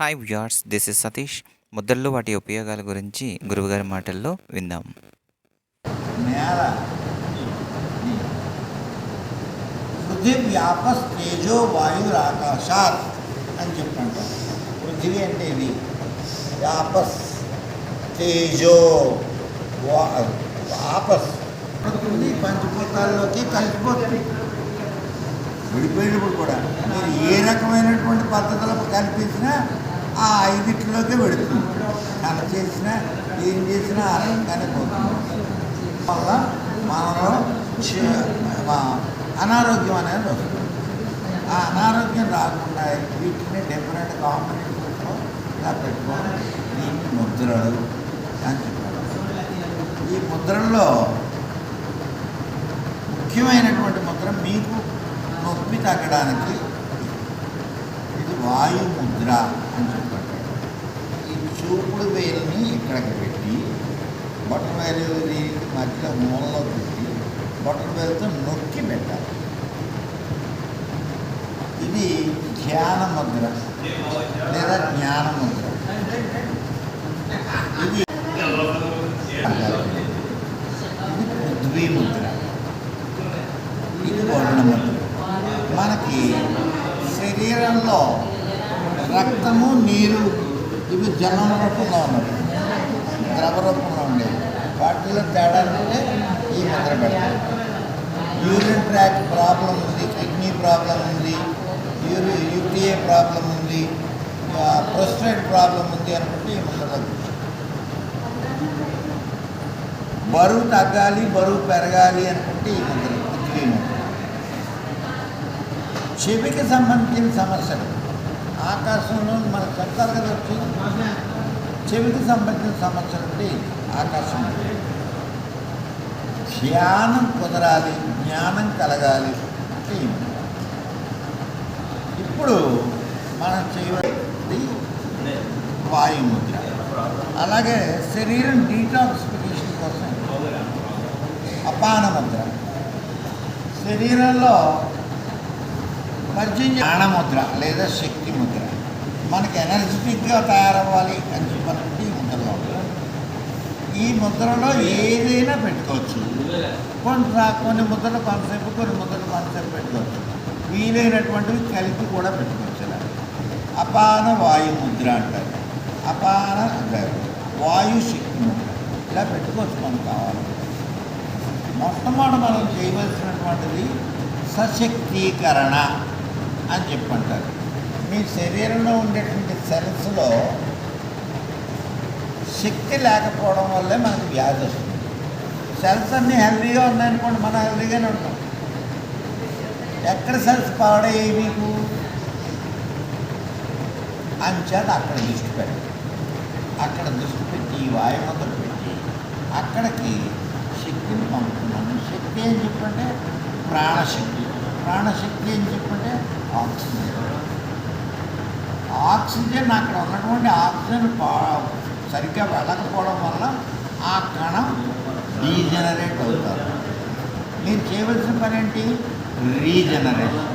Hi viewers, this is Satish. ముద్రలు వాటి ఉపయోగాల గురించి గురువుగారి మాటల్లో విందాం. నేల పృథివ్యాపస్ తేజో వాయురాకాశాత్ అని చెప్పంటాం. పృథివీ అంటే ఇది, వ్యాపస్ తేజో ఆపస్ పంచభూతాల్లోకి కలిసిపోతుంది. విడిపోయినప్పుడు కూడా మీరు ఏ రకమైనటువంటి పద్ధతులకు కల్పించినా ఆ ఐదింటిలోకే పెడుతుంది. కన చేసినా ఏం చేసినా ఆ రకంగానే పోతుంది. వల్ల మనలో అనారోగ్యం అనేది వస్తుంది. ఆ అనారోగ్యం రాకుండా వీటిని డిఫరెంట్ కాంబినేషన్స్లో ఇలా పెట్టుకొని దీన్ని ముద్రలు అని చెప్పారు. ఈ ముద్రల్లో ముఖ్యమైనటువంటి ముద్ర మీకు నొప్పి తగ్గడానికి ఇది వాయు ముద్ర అని చెప్పారు. ఈ చూపుడు వేలుని ఇక్కడికి పెట్టి బొట్టన వేలు దీనికి మధ్యలో మూలలో పెట్టి బొట్టన వేలుతో నొక్కి పెట్టాలి. ఇది ధ్యాన ముద్ర లేదా జ్ఞాన ముద్ర. ఇది పృథ్వీ ముద్ర, ఇది వరుణ ముద్ర. మనకి శరీరంలో రక్తము నీరు ఇవి జలం రూపంలో ఉన్నవి, ద్రవ రూపంలో ఉండేవి. వాటిలో తేడా అంటే ఈ ముద్ర పెడతారు. యూరిన్ ట్రాక్ ప్రాబ్లం ఉంది, కిడ్నీ ప్రాబ్లం ఉంది, యూటీఏ ప్రాబ్లం ఉంది, ప్రోస్టేట్ ప్రాబ్లం ఉంది అనుకుంటే ఈ ముద్ర తగ్గుతుంది. బరువు తగ్గాలి, బరువు పెరగాలి అనుకుంటే ఈ ముద్ర పృథ్వీ ముద్ర. చెవికి సంబంధించిన సమస్యలు ఆకాశంలో మనకు చెప్తారు కదా, వచ్చి చెవికి సంబంధించిన సమస్యలు అంటే ఆకాశం. ధ్యానం కుదరాలి, జ్ఞానం కలగాలి అంటే ఇప్పుడు మనం చేయవలసింది వాయుముద్ర. అలాగే శరీరం డీటాక్సిఫికేషన్ కోసం అపాన ముద్ర. శరీరంలో ప్రాణముద్ర లేదా శక్తి ముద్ర. మనకి ఎనర్జెటిక్గా తయారవ్వాలి అని చెప్పాలంటే ఈ ముద్రలో ఈ ముద్రలో ఏదైనా పెట్టుకోవచ్చు. కొన్ని ముద్రలు కొంతసేపు, కొన్ని ముద్రలు కొంతసేపు పెట్టుకోవచ్చు. వీలైనటువంటివి కలిపి కూడా పెట్టుకోవచ్చు. ఇలా అపాన వాయు ముద్ర అంటారు. అపాన అంటారు వాయు శక్తి ముద్ర. ఇలా పెట్టుకోవచ్చు మనకు కావాలి. మొట్టమొదటి మనం చేయవలసినటువంటిది సశక్తీకరణ అని చెప్పంటారు. మీ శరీరంలో ఉండేటువంటి సెల్స్లో శక్తి లేకపోవడం వల్లే మనకు వ్యాధి వస్తుంది. సెల్స్ అన్నీ హెల్దీగా ఉన్నాయనుకోండి, మనం హెల్దీగానే ఉంటాం. ఎక్కడ సెల్స్ పాడయ్యాయి మీకు అంచేత అక్కడ దృష్టి పెట్టండి. అక్కడ దృష్టి పెట్టి ఈ వాయుమందులు పెట్టి అక్కడికి శక్తిని పంపుతున్నాను. శక్తి అని చెప్పంటే ప్రాణశక్తి, ప్రాణశక్తి అని చెప్పంటే ఆక్సిజన్. ఆక్సిజన్ అక్కడ ఉన్నటువంటి ఆక్సిజన్ సరిగ్గా వెళ్ళకపోవడం వల్ల ఆ కణం డీజనరేట్ అవుతారు. మీరు చేయవలసిన పని ఏంటి? రీజనరేషన్.